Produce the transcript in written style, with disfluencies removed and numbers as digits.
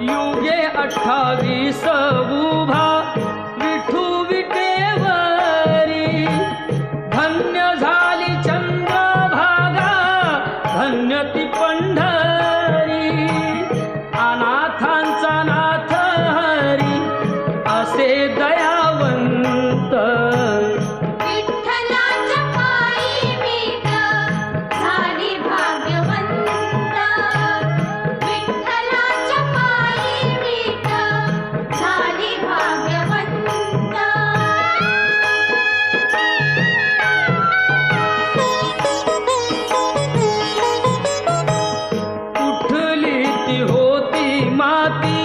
युगे 28 उभा विठू विटेवरी, धन्य झाली चंद्रभागा, धन्य ती पंढरी, अनाथांचा नाथ हरी असे दयावंत. विठ्ठलाच्या पायी मीठ झाली भाग्यवंत, विठ्ठलाच्या पायी मीठ झाली भाग्यवंत. उठली ती होती माती